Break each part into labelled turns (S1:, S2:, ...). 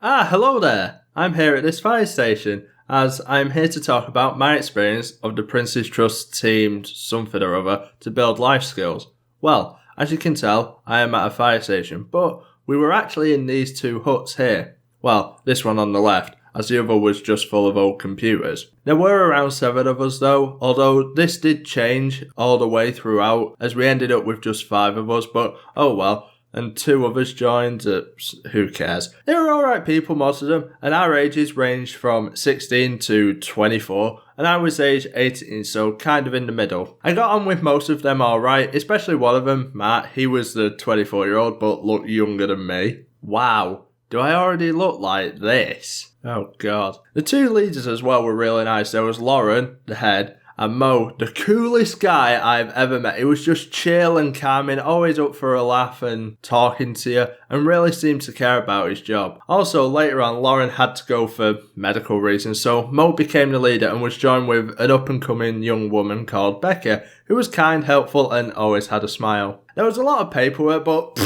S1: Hello there. I'm here at this fire station as I'm here to talk about my experience of the Prince's Trust teamed something or other to build life skills. Well, as you can tell, I am at a fire station, but we were actually in these two huts here. Well, this one on the left, as the other was just full of old computers. There were around 7 of us though, although this did change all the way throughout as we ended up with just 5 of us, but oh well. And 2 others joined, who cares? They were alright people, most of them, and our ages ranged from 16 to 24, and I was age 18, so kind of in the middle. I got on with most of them alright, especially one of them, Matt. He was the 24-year-old, but looked younger than me. Wow, do I already look like this? Oh god. The 2 leaders as well were really nice. There was Lauren, the head, and Mo, the coolest guy I've ever met. He was just chill and calming, always up for a laugh and talking to you, and really seemed to care about his job. Also, later on, Lauren had to go for medical reasons, so Mo became the leader and was joined with an up-and-coming young woman called Becca, who was kind, helpful, and always had a smile. There was a lot of paperwork, but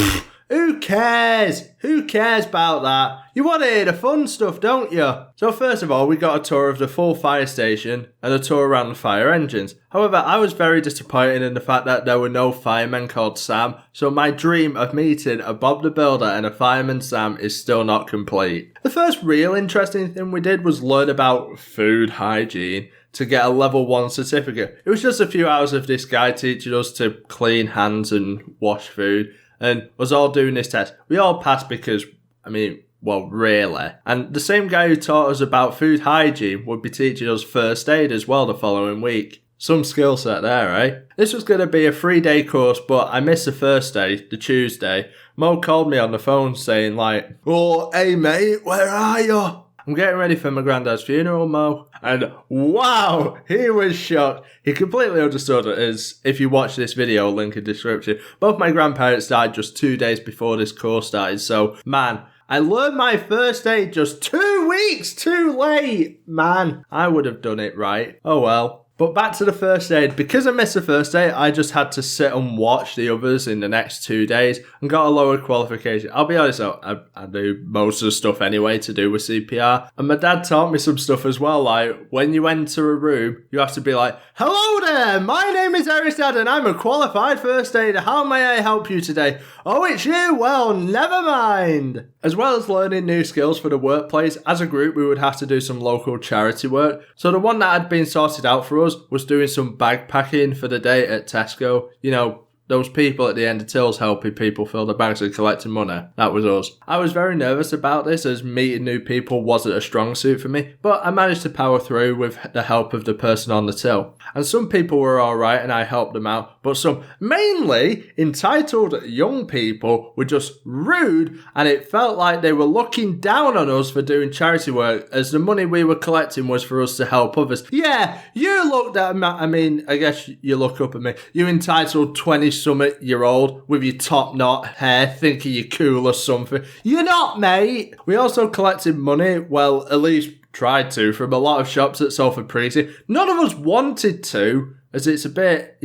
S1: who cares? Who cares about that? You want to hear the fun stuff, don't you? So first of all, we got a tour of the full fire station and a tour around the fire engines. However, I was very disappointed in the fact that there were no firemen called Sam, so my dream of meeting a Bob the Builder and a fireman Sam is still not complete. The first real interesting thing we did was learn about food hygiene to get a level 1 certificate. It was just a few hours of this guy teaching us to clean hands and wash food, and was all doing this test. We all passed because, really. And the same guy who taught us about food hygiene would be teaching us first aid as well the following week. Some skill set there, eh? This was going to be a 3-day course, but I missed the first day, the Tuesday. Mo called me on the phone saying "Oh, hey mate, where are you? I'm getting ready for my granddad's funeral, Mo." And wow, he was shocked. He completely understood it, as if you watch this video, link in description. Both my grandparents died just 2 days before this course started, so man, I learned my first aid just 2 weeks too late. Man, I would have done it right. Oh well. But back to the first aid. Because I missed the first aid, I just had to sit and watch the others in the next 2 days and got a lower qualification. I'll be honest, I do most of the stuff anyway to do with CPR. And my dad taught me some stuff as well, like when you enter a room, you have to be like, "Hello there, my name is Aristad and I'm a qualified first aider. How may I help you today?" "Oh, it's you? Well, never mind." As well as learning new skills for the workplace, as a group we would have to do some local charity work. So the one that had been sorted out for us was doing some bag packing for the day at Tesco. You know, those people at the end of tills helping people fill their bags and collecting money. That was us. I was very nervous about this as meeting new people wasn't a strong suit for me, but I managed to power through with the help of the person on the till. And some people were alright and I helped them out, but some mainly entitled young people were just rude, and it felt like they were looking down on us for doing charity work as the money we were collecting was for us to help others. Yeah, you looked at me, I guess you look up at me. You entitled 20-something-year-old with your top knot hair thinking you're cool or something. You're not, mate. We also collected money, well, at least tried to, from a lot of shops at Salford Precinct. None of us wanted to, as it's a bit,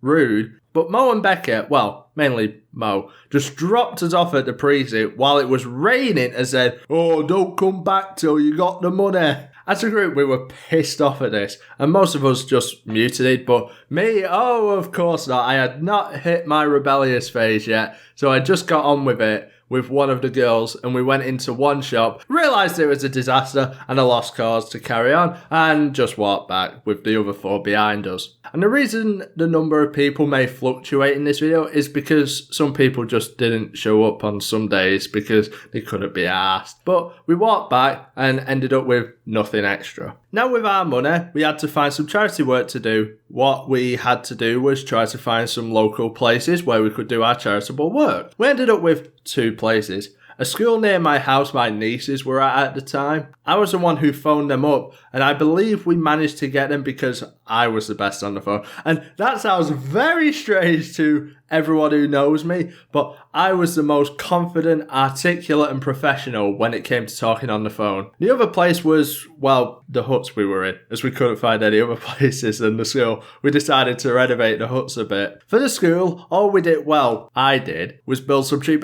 S1: rude. But Mo and Becca, well, mainly Mo, just dropped us off at the precinct while it was raining and said, "Oh, don't come back till you got the money." As a group, we were pissed off at this, and most of us just muted it, but me, oh, of course not. I had not hit my rebellious phase yet, so I just got on with it with one of the girls, and we went into one shop, realised it was a disaster and a lost cause to carry on, and just walked back with the other 4 behind us. And the reason the number of people may fluctuate in this video is because some people just didn't show up on some days because they couldn't be asked. But we walked back and ended up with nothing extra. Now with our money, we had to find some charity work to do. What we had to do was try to find some local places where we could do our charitable work. We ended up with 2 places. A school near my house my nieces were at the time. I was the one who phoned them up, and I believe we managed to get them because I was the best on the phone. And that sounds very strange to everyone who knows me, but I was the most confident, articulate and professional when it came to talking on the phone. The other place was, well, the huts we were in, as we couldn't find any other places than the school. We decided to renovate the huts a bit. For the school, all we did, well, I did, was build some cheap,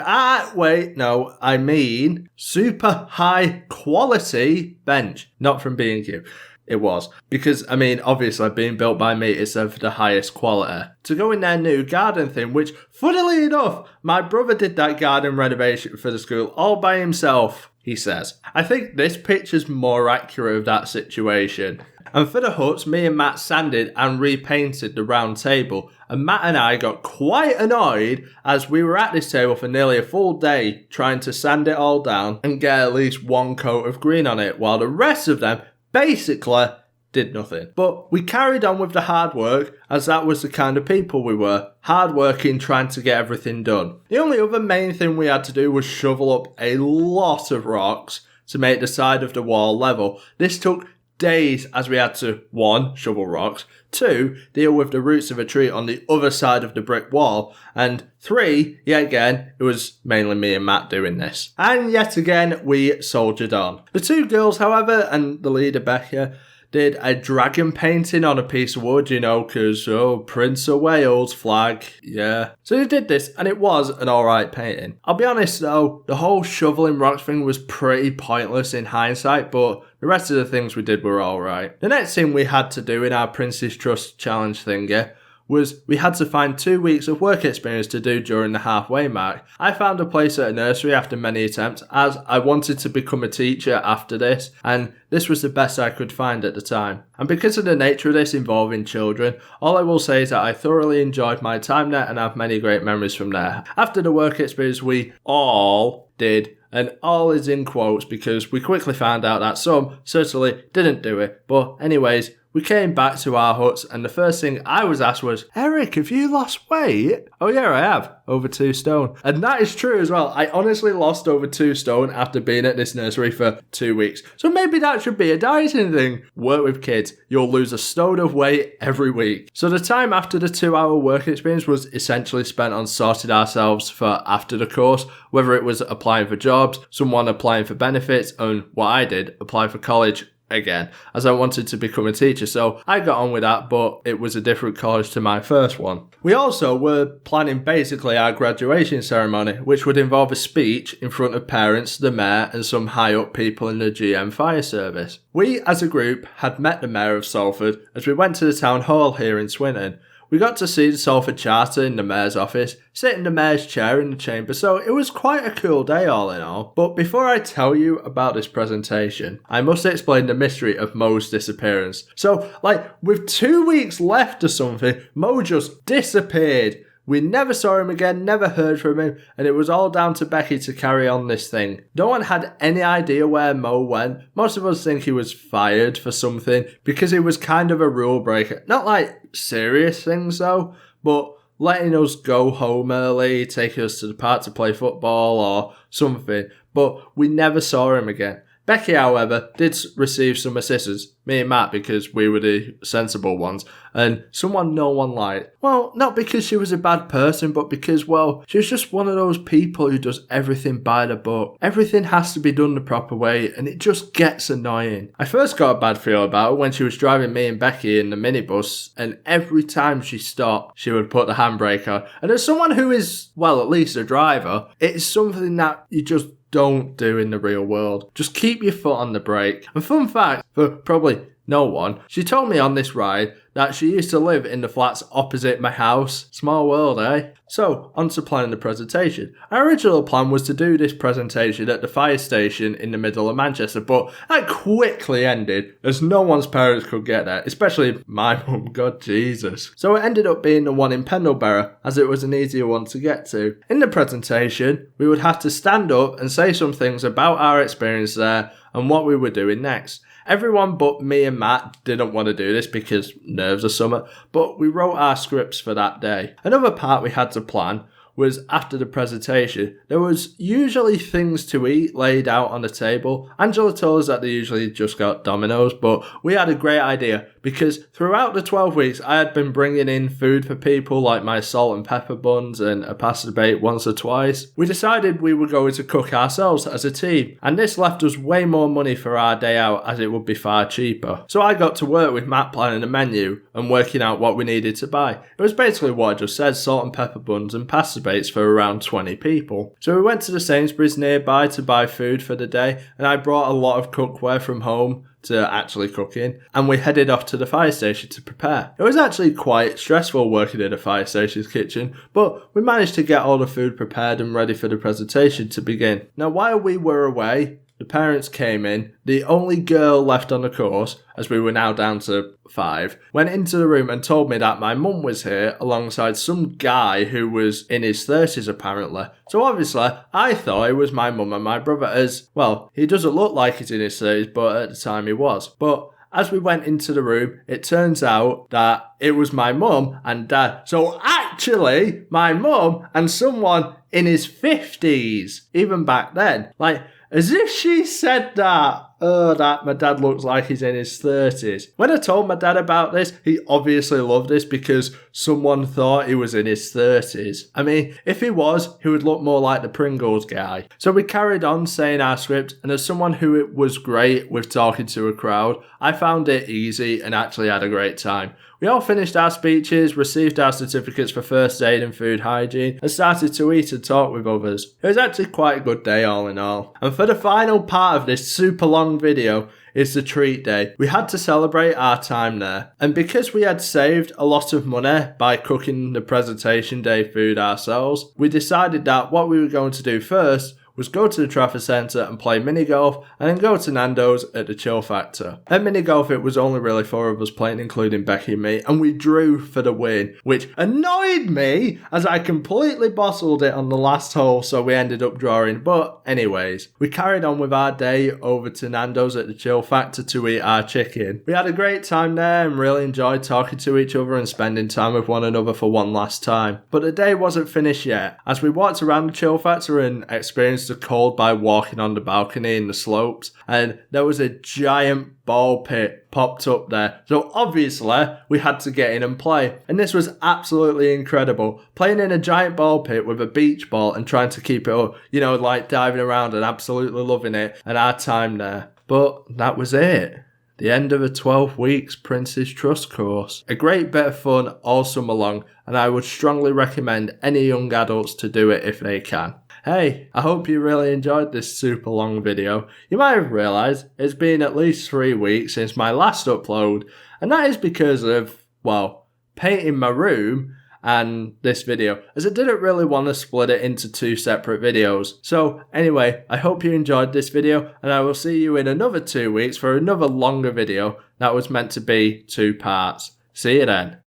S1: super high quality bench. Not from B&Q. It was. Because, obviously being built by me is of the highest quality. To go in their new garden thing, which, funnily enough, my brother did that garden renovation for the school all by himself, he says. I think this picture's more accurate of that situation. And for the huts, me and Matt sanded and repainted the round table. And Matt and I got quite annoyed as we were at this table for nearly a full day trying to sand it all down and get at least one coat of green on it, while the rest of them basically did nothing. But we carried on with the hard work, as that was the kind of people we were. Hard working, trying to get everything done. The only other main thing we had to do was shovel up a lot of rocks to make the side of the wall level. This took days, as we had to 1. Shovel rocks, 2. Deal with the roots of a tree on the other side of the brick wall, and 3. Yet again, it was mainly me and Matt doing this. And yet again, we soldiered on. The 2 girls, however, and the leader Becca, did a dragon painting on a piece of wood, because, Prince of Wales flag, yeah. So they did this, and it was an alright painting. I'll be honest though, the whole shoveling rocks thing was pretty pointless in hindsight, but the rest of the things we did were alright. The next thing we had to do in our Prince's Trust challenge thingy was we had to find 2 weeks of work experience to do during the halfway mark. I found a place at a nursery after many attempts, as I wanted to become a teacher after this, and this was the best I could find at the time. And because of the nature of this involving children, all I will say is that I thoroughly enjoyed my time there and have many great memories from there. After the work experience, we all did, and all is in quotes because we quickly found out that some certainly didn't do it. But anyways, we came back to our huts, and the first thing I was asked was, Eric, have you lost weight? Oh yeah, I have. Over 2 stone. And that is true as well. I honestly lost over 2 stone after being at this nursery for 2 weeks. So maybe that should be a dieting thing. Work with kids. You'll lose a stone of weight every week. So the time after the 2-hour work experience was essentially spent on sorting ourselves for after the course, whether it was applying for jobs, someone applying for benefits, and what I did, apply for college again, as I wanted to become a teacher, so I got on with that, but it was a different college to my first one. We also were planning basically our graduation ceremony, which would involve a speech in front of parents, the mayor, and some high up people in the GM fire service. We, as a group, had met the mayor of Salford as we went to the town hall here in Swinton. We got to see the Salford Charter in the mayor's office, sit in the mayor's chair in the chamber, so it was quite a cool day all in all. But before I tell you about this presentation, I must explain the mystery of Mo's disappearance. So, with 2 weeks left or something, Mo just disappeared. We never saw him again, never heard from him, and it was all down to Becky to carry on this thing. No one had any idea where Mo went. Most of us think he was fired for something, because he was kind of a rule breaker. Not serious things though, but letting us go home early, taking us to the park to play football or something. But we never saw him again. Becky, however, did receive some assistance, me and Matt, because we were the sensible ones, and someone no one liked. Well, not because she was a bad person, but because, she was just one of those people who does everything by the book. Everything has to be done the proper way, and it just gets annoying. I first got a bad feel about her when she was driving me and Becky in the minibus, and every time she stopped, she would put the handbrake on. And as someone who is, at least a driver, it's something that you just don't do in the real world. Just keep your foot on the brake. And fun fact, for probably no one, she told me on this ride that she used to live in the flats opposite my house. Small world, eh? So, on to planning the presentation. Our original plan was to do this presentation at the fire station in the middle of Manchester, but that quickly ended as no one's parents could get there, especially my mum, God Jesus. So it ended up being the one in Pendlebury, as it was an easier one to get to. In the presentation, we would have to stand up and say some things about our experience there and what we were doing next. Everyone but me and Matt didn't want to do this because nerves or something, but we wrote our scripts for that day. Another part we had to plan was after the presentation. There was usually things to eat laid out on the table. Angela told us that they usually just got Domino's, but we had a great idea because throughout the 12 weeks I had been bringing in food for people like my salt and pepper buns and a pasta bake once or twice. We decided we were going to cook ourselves as a team, and this left us way more money for our day out as it would be far cheaper. So I got to work with Matt planning a menu and working out what we needed to buy. It was basically what I just said, salt and pepper buns and pasta bakes for around 20 people. So we went to the Sainsbury's nearby to buy food for the day, and I brought a lot of cookware from home to actually cook in, and we headed off to the fire station to prepare. It was actually quite stressful working in a fire station's kitchen, but we managed to get all the food prepared and ready for the presentation to begin. Now, while we were away, the parents came in. The only girl left on the course, as we were now down to 5, went into the room and told me that my mum was here alongside some guy who was in his 30s apparently. So obviously, I thought it was my mum and my brother, as, well, he doesn't look like he's in his 30s, but at the time he was. But as we went into the room, it turns out that it was my mum and dad. So actually, my mum and someone in his 50s, even back then. Like, as if she said that my dad looks like he's in his 30s. When I told my dad about this, he obviously loved this because someone thought he was in his 30s. I mean, if he was, he would look more like the Pringles guy. So we carried on saying our script, and as someone who was great with talking to a crowd, I found it easy and actually had a great time. We all finished our speeches, received our certificates for first aid and food hygiene, and started to eat and talk with others. It was actually quite a good day all in all. And for the final part of this super long video is the treat day. We had to celebrate our time there. And because we had saved a lot of money by cooking the presentation day food ourselves, we decided that what we were going to do first was go to the Trafford Centre and play mini golf, and then go to Nando's at the Chill Factor. At mini golf, it was only really 4 of us playing, including Becky and me, and we drew for the win, which annoyed me as I completely bottled it on the last hole, so we ended up drawing. But anyways, we carried on with our day over to Nando's at the Chill Factor to eat our chicken. We had a great time there and really enjoyed talking to each other and spending time with one another for one last time. But the day wasn't finished yet. As we walked around the Chill Factor and experienced the cold by walking on the balcony in the slopes, and there was a giant ball pit popped up there. So obviously we had to get in and play. And this was absolutely incredible. Playing in a giant ball pit with a beach ball and trying to keep it up, you know, like diving around and absolutely loving it and our time there. But that was it. The end of a 12 weeks Prince's Trust course. A great bit of fun all summer long, and I would strongly recommend any young adults to do it if they can. Hey, I hope you really enjoyed this super long video. You might have realised it's been at least 3 weeks since my last upload, and that is because of, well, painting my room and this video, as I didn't really want to split it into 2 separate videos. So anyway, I hope you enjoyed this video, and I will see you in another 2 weeks for another longer video that was meant to be 2 parts. See you then.